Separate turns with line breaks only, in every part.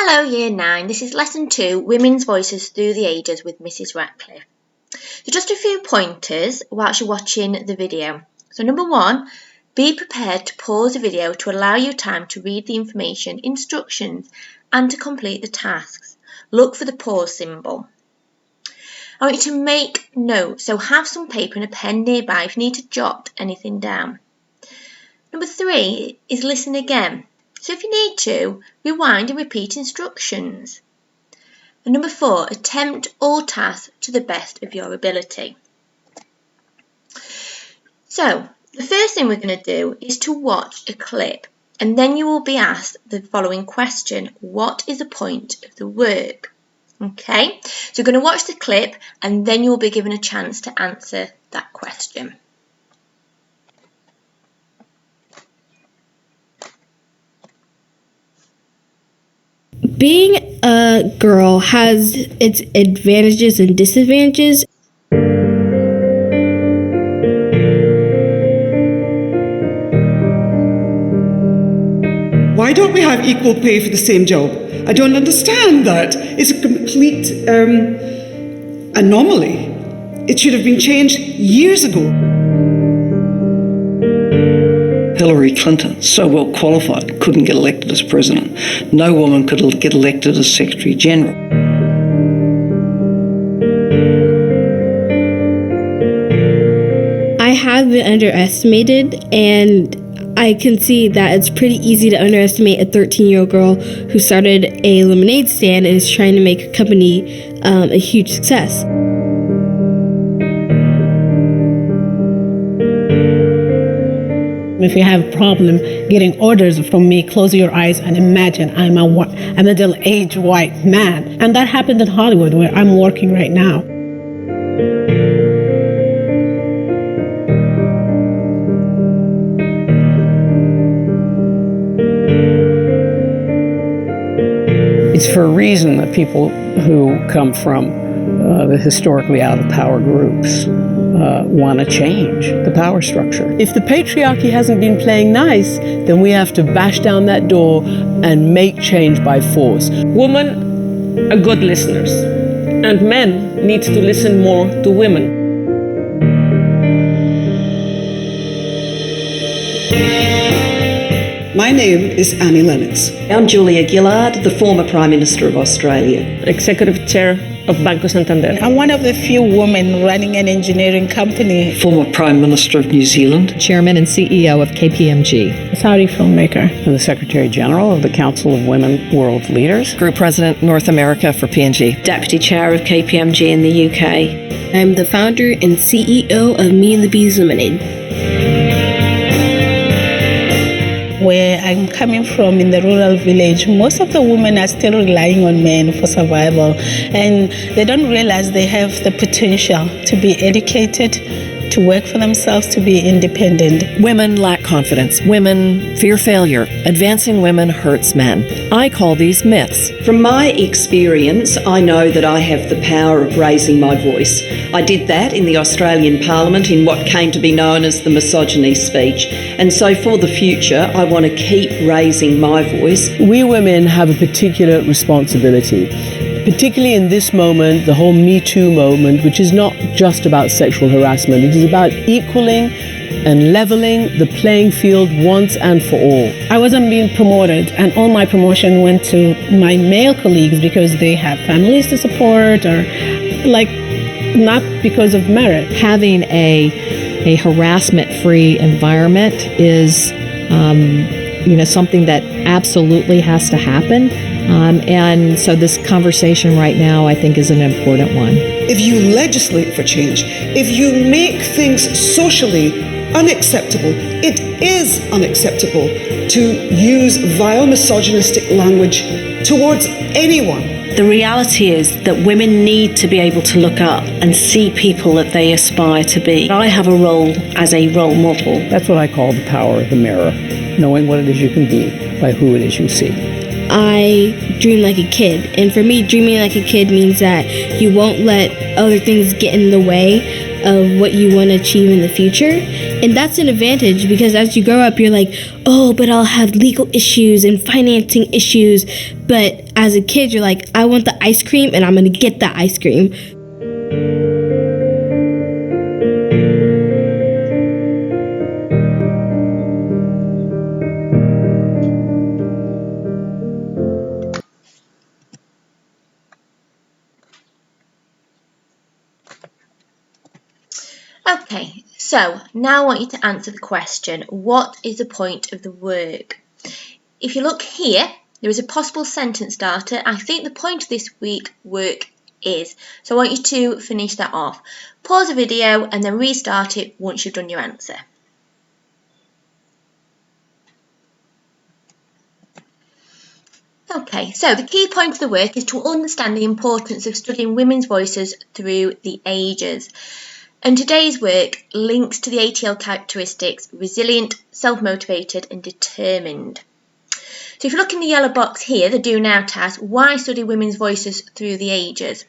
Hello Year 9, this is Lesson 2, Women's Voices Through the Ages with Mrs Ratcliffe. So just a few pointers whilst you're watching the video. So number 1, be prepared to pause the video to allow you time to read the information, instructions and to complete the tasks. Look for the pause symbol. I want you to make notes, so have some paper and a pen nearby if you need to jot anything down. Number 3 is listen again. So if you need to, rewind and repeat instructions. And number 4, attempt all tasks to the best of your ability. So the first thing we're going to do is to watch a clip, and then you will be asked the following question: what is the point of the work? Okay, so you're going to watch the clip and then you'll be given a chance to answer that question.
Being a girl has its advantages and disadvantages.
Why don't we have equal pay for the same job? I don't understand that. It's a complete anomaly. It should have been changed years ago.
Hillary Clinton, so well qualified, couldn't get elected as president. No woman could get elected as Secretary General.
I have been underestimated, and I can see that it's pretty easy to underestimate a 13-year-old girl who started a lemonade stand and is trying to make her company a huge success.
If you have a problem getting orders from me, close your eyes and imagine I'm a middle-aged white man. And that happened in Hollywood, where I'm working right now.
It's for a reason that people who come from the historically out-of-power groups want to change the power structure.
If the patriarchy hasn't been playing nice, then we have to bash down that door and make change by force.
Women are good listeners, and men need to listen more to women.
My name is Annie Lennox.
I'm Julia Gillard, the former Prime Minister of Australia.
Executive Chair of Banco Santander.
I'm one of the few women running an engineering company.
Former Prime Minister of New Zealand.
Chairman and CEO of KPMG.
Saudi filmmaker.
I'm the Secretary General of the Council of Women World Leaders.
Group President, North America for P&G.
Deputy Chair of KPMG in the UK.
I'm the founder and CEO of Me and the Bees Lemonade.
Where I'm coming from in the rural village, most of the women are still relying on men for survival, and they don't realize they have the potential to be educated, to work for themselves, to be independent.
Women lack confidence. Women fear failure. Advancing women hurts men. I call these myths.
From my experience, I know that I have the power of raising my voice. I did that in the Australian Parliament in what came to be known as the misogyny speech. And so for the future, I want to keep raising my voice.
We women have a particular responsibility, particularly in this moment, the whole Me Too moment, which is not just about sexual harassment. It is about equaling and leveling the playing field once and for all.
I wasn't being promoted, and all my promotion went to my male colleagues because they have families to support, or not because of merit.
Having a harassment-free environment is something that absolutely has to happen. And so this conversation right now, I think, is an important one.
If you legislate for change, if you make things socially unacceptable, it is unacceptable to use vile misogynistic language towards anyone.
The reality is that women need to be able to look up and see people that they aspire to be. I have a role as a role model.
That's what I call the power of the mirror, knowing what it is you can be by who it is you see.
I dream like a kid, and for me, dreaming like a kid means that you won't let other things get in the way of what you want to achieve in the future, And that's an advantage because as you grow up, you're like, oh, but I'll have legal issues and financing issues. But as a kid, you're like, I want the ice cream and I'm going to get that ice cream.
Okay, so now I want you to answer the question, what is the point of the work? If you look here, there is a possible sentence starter. I think the point of this week work is. So I want you to finish that off. Pause the video and then restart it once you've done your answer. Okay, so the key point of the work is to understand the importance of studying women's voices through the ages. And today's work links to the ATL characteristics resilient, self-motivated and determined. So if you look in the yellow box here, the do now task, why study women's voices through the ages?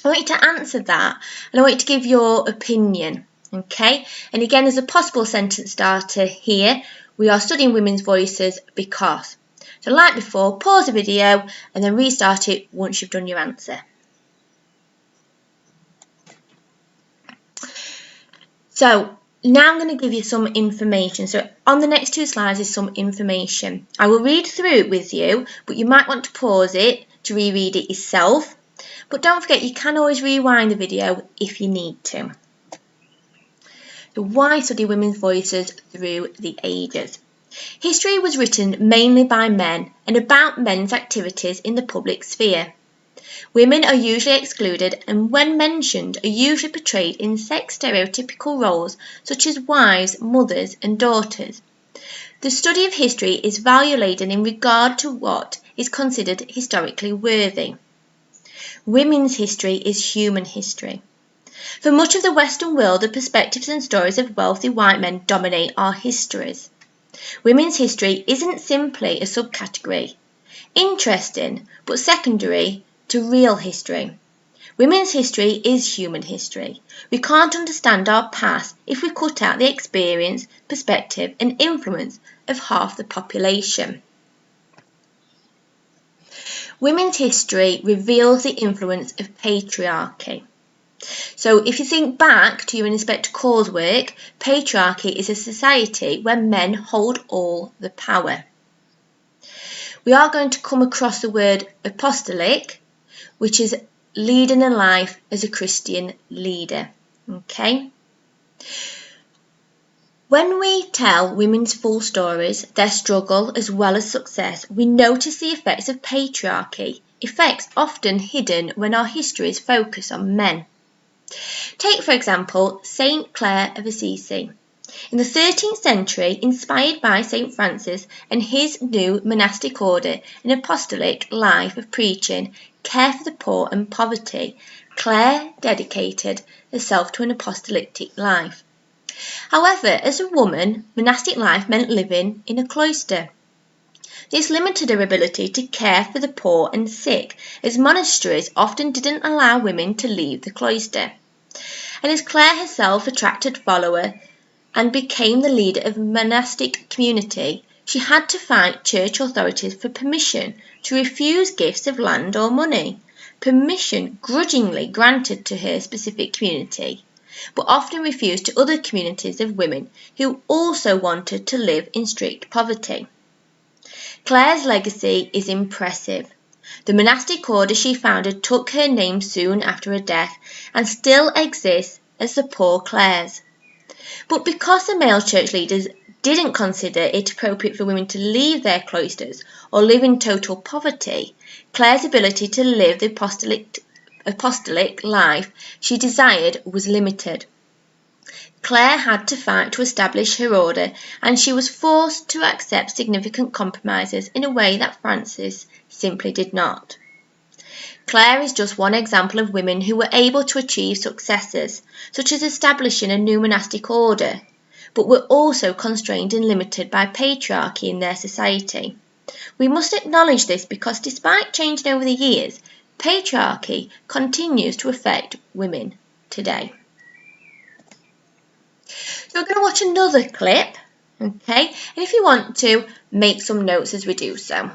I want you to answer that and I want you to give your opinion, okay? And again, there's a possible sentence starter here. We are studying women's voices because. So like before, pause the video and then restart it once you've done your answer. So now I'm going to give you some information. So on the next two slides is some information. I will read through it with you, but you might want to pause it to reread it yourself. But don't forget, you can always rewind the video if you need to. So why study women's voices through the ages? History was written mainly by men and about men's activities in the public sphere. Women are usually excluded and when mentioned are usually portrayed in sex stereotypical roles such as wives, mothers and daughters. The study of history is value-laden in regard to what is considered historically worthy. Women's history is human history. For much of the Western world, the perspectives and stories of wealthy white men dominate our histories. Women's history isn't simply a subcategory, interesting but secondary to real history. Women's history is human history. We can't understand our past if we cut out the experience, perspective and influence of half the population. Women's history reveals the influence of patriarchy. So if you think back to your Inspector Call's work, patriarchy is a society where men hold all the power. We are going to come across the word apostolic, which is leading a life as a Christian leader. Okay? When we tell women's full stories, their struggle as well as success, we notice the effects of patriarchy, effects often hidden when our histories focus on men. Take, for example, Saint Clare of Assisi. In the 13th century, inspired by St. Francis and his new monastic order and apostolic life of preaching, care for the poor and poverty, Clare dedicated herself to an apostolic life. However, as a woman, monastic life meant living in a cloister. This limited her ability to care for the poor and sick, as monasteries often didn't allow women to leave the cloister. And as Clare herself attracted followers and became the leader of a monastic community, she had to fight church authorities for permission to refuse gifts of land or money, permission grudgingly granted to her specific community, but often refused to other communities of women who also wanted to live in strict poverty. Clare's legacy is impressive. The monastic order she founded took her name soon after her death and still exists as the Poor Clares. But because the male church leaders didn't consider it appropriate for women to leave their cloisters or live in total poverty, Clare's ability to live the apostolic life she desired was limited. Clare had to fight to establish her order, and she was forced to accept significant compromises in a way that Francis simply did not. Clare is just one example of women who were able to achieve successes, such as establishing a new monastic order, but were also constrained and limited by patriarchy in their society. We must acknowledge this because despite changing over the years, patriarchy continues to affect women today. So we're going to watch another clip, okay? And if you want to, make some notes as we do so.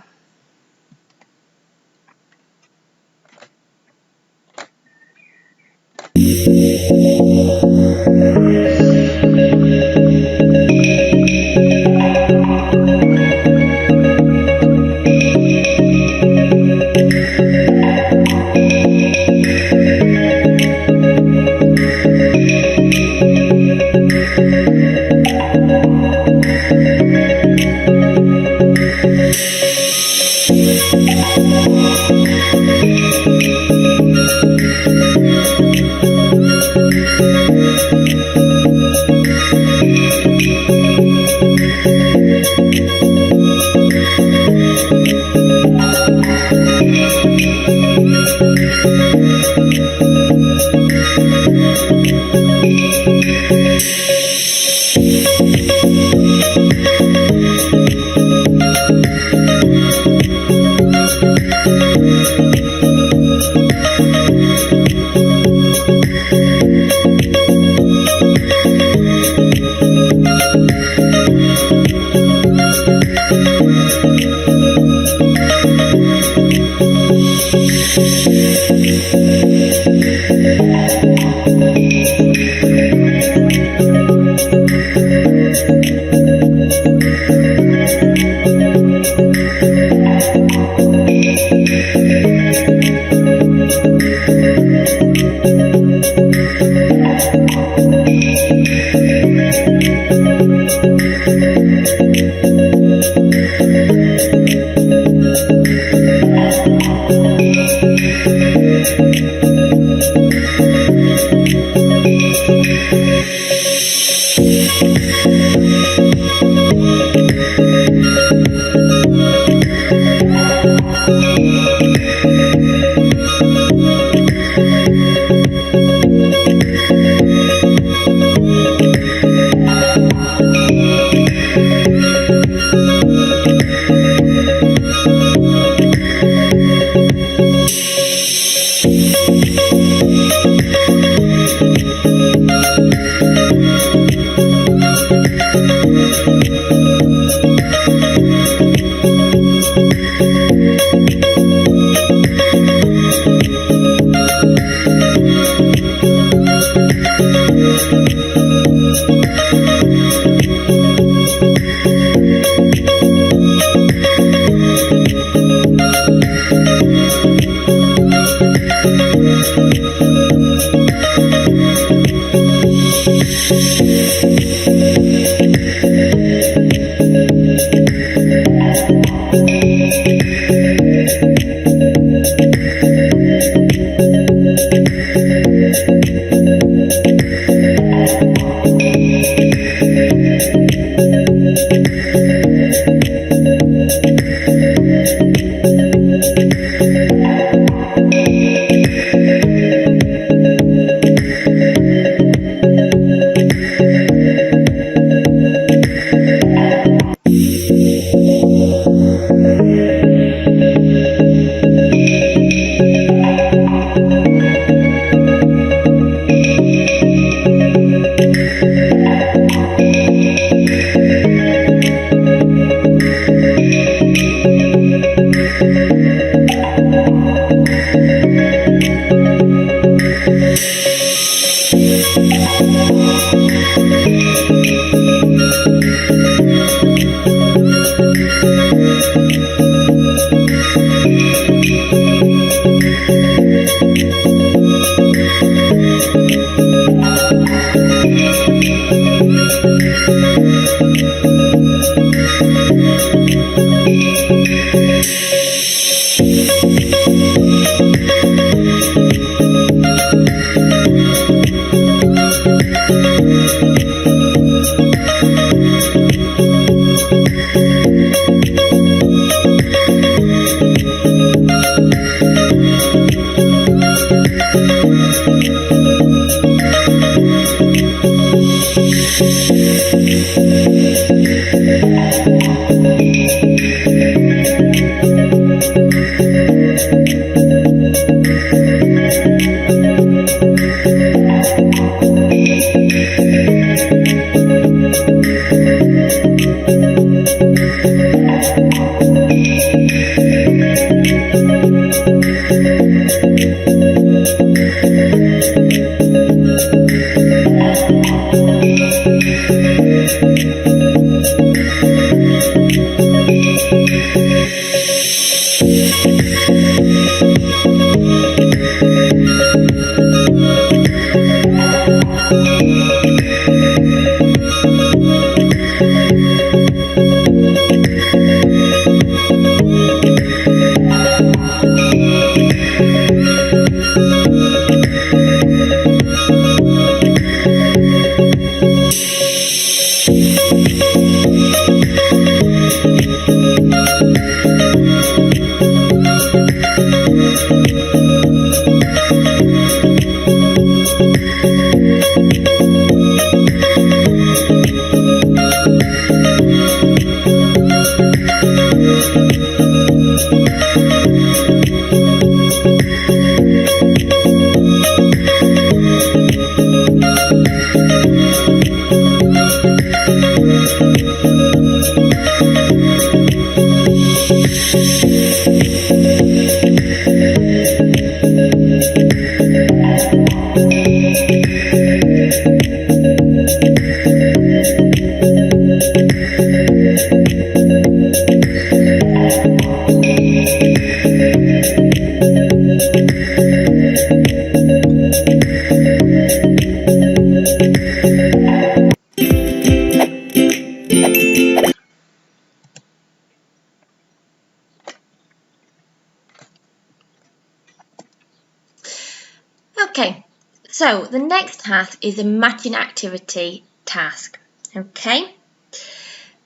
Okay, so the next task is a matching activity task. Okay,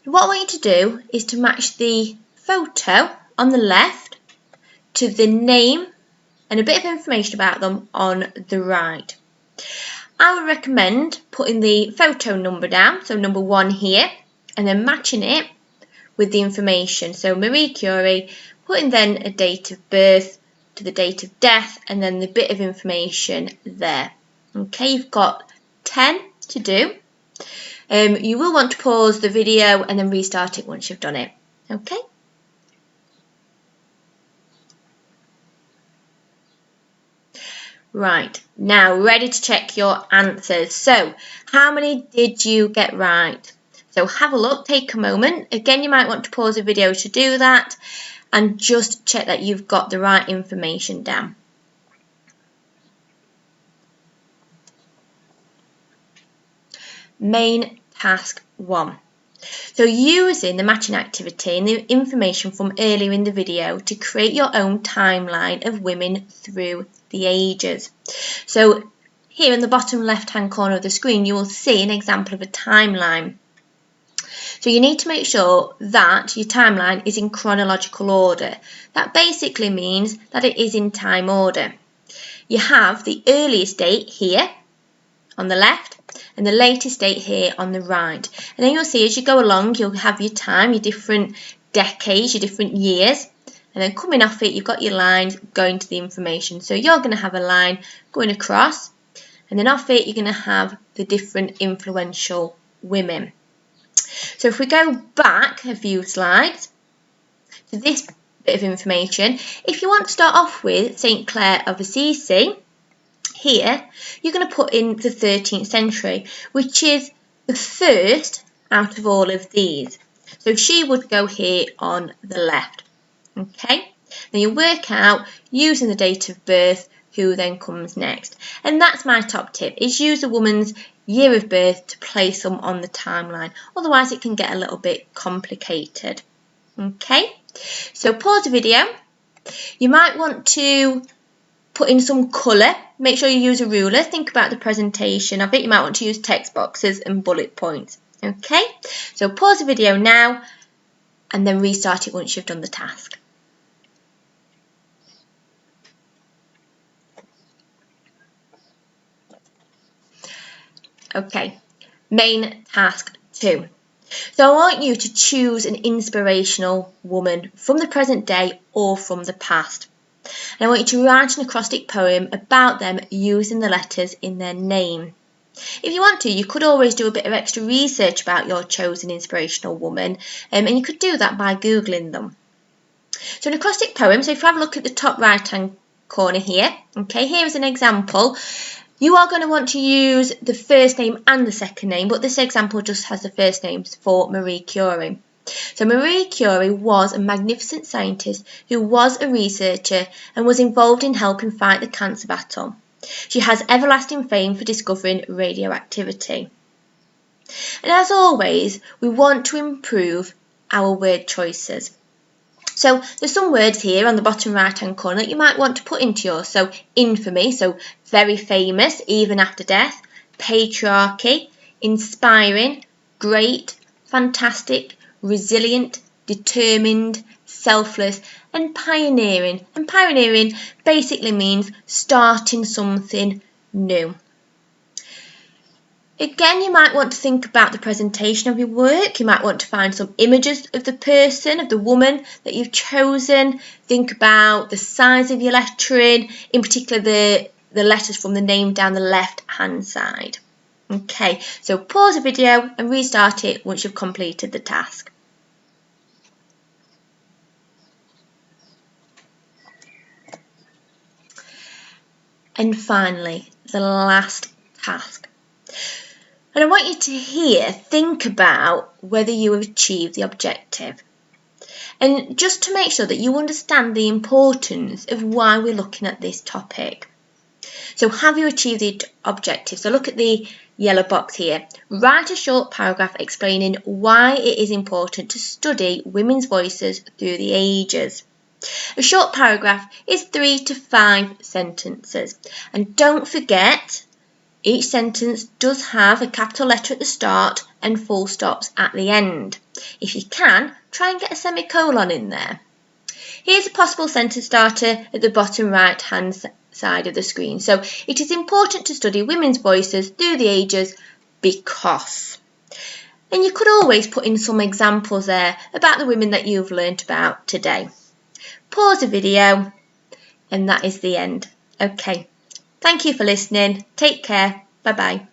what I want you to do is to match the photo on the left to the name and a bit of information about them on the right. I would recommend putting the photo number down, so number 1 here, and then matching it with the information. So Marie Curie, putting then a date of birth to the date of death, and then the bit of information there. Okay, you've got 10 to do. You will want to pause the video and then restart it once you've done it. Okay. Right, now ready to check your answers. So, how many did you get right? So have a look, take a moment. Again, you might want to pause the video to do that and just check that you've got the right information down. Main task 1. So using the matching activity and the information from earlier in the video to create your own timeline of women through the ages. So here in the bottom left hand corner of the screen you will see an example of a timeline. So you need to make sure that your timeline is in chronological order. That basically means that it is in time order. You have the earliest date here on the left and the latest date here on the right. And then you'll see as you go along you'll have your time, your different decades, your different years. And then coming off it, you've got your lines going to the information. So you're going to have a line going across, and then off it, you're going to have the different influential women. So if we go back a few slides to this bit of information, if you want to start off with St. Clare of Assisi, here, you're going to put in the 13th century, which is the first out of all of these. So she would go here on the left. Okay, then you work out using the date of birth who then comes next. And that's my top tip, is use a woman's year of birth to place them on the timeline. Otherwise it can get a little bit complicated. Okay, so pause the video. You might want to put in some colour. Make sure you use a ruler. Think about the presentation of it. You might want to use text boxes and bullet points. Okay, so pause the video now and then restart it once you've done the task. Okay, main task 2. So I want you to choose an inspirational woman from the present day or from the past. And I want you to write an acrostic poem about them using the letters in their name. If you want to, you could always do a bit of extra research about your chosen inspirational woman, and you could do that by Googling them. So an acrostic poem, so if you have a look at the top right-hand corner here, okay, here is an example. You are going to want to use the first name and the second name, but this example just has the first names for Marie Curie. So Marie Curie was a magnificent scientist who was a researcher and was involved in helping fight the cancer battle. She has everlasting fame for discovering radioactivity. And as always, we want to improve our word choices. So there's some words here on the bottom right hand corner that you might want to put into yours. So infamy, so very famous, even after death, patriarchy, inspiring, great, fantastic, resilient, determined, selfless, and pioneering. And pioneering basically means starting something new. Again, you might want to think about the presentation of your work. You might want to find some images of the person, of the woman that you've chosen. Think about the size of your lettering, in particular the letters from the name down the left-hand side. Okay, so pause the video and restart it once you've completed the task. And finally, the last task. And I want you to think about whether you have achieved the objective. And just to make sure that you understand the importance of why we're looking at this topic. So have you achieved the objective? So look at the yellow box here. Write a short paragraph explaining why it is important to study women's voices through the ages. A short paragraph is 3 to 5 sentences. And don't forget, each sentence does have a capital letter at the start and full stops at the end. If you can, try and get a semicolon in there. Here's a possible sentence starter at the bottom right hand side of the screen. So it is important to study women's voices through the ages because. And you could always put in some examples there about the women that you've learnt about today. Pause the video, and that is the end. Okay. Thank you for listening. Take care. Bye-bye.